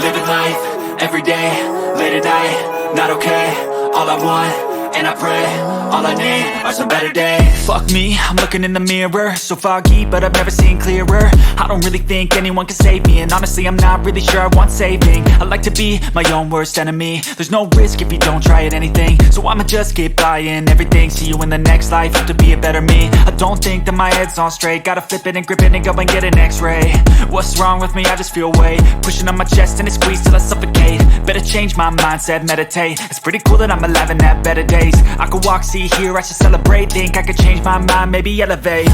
living life, everyday, late at night, not okay. All I want, and I pray, all I need are some better days. Fuck me, I'm looking in the mirror, so foggy, but I've never seen clearer. I don't really think anyone can save me, and honestly I'm not really sure I want saving. I like to be my own worst enemy. There's no risk if you don't try at anything, so I'ma just keep buying everything. See you in the next life, have to be a better me. I don't think that my head's on straight, gotta flip it and grip it and go and get an x-ray. What's wrong with me? I just feel weight pushing on my chest and it squeezes till I suffocate. Better change my mindset, meditate. It's pretty cool that I'm alive and have better days. I could walk, see, hear, I should celebrate. Think I could change my mind, maybe elevate.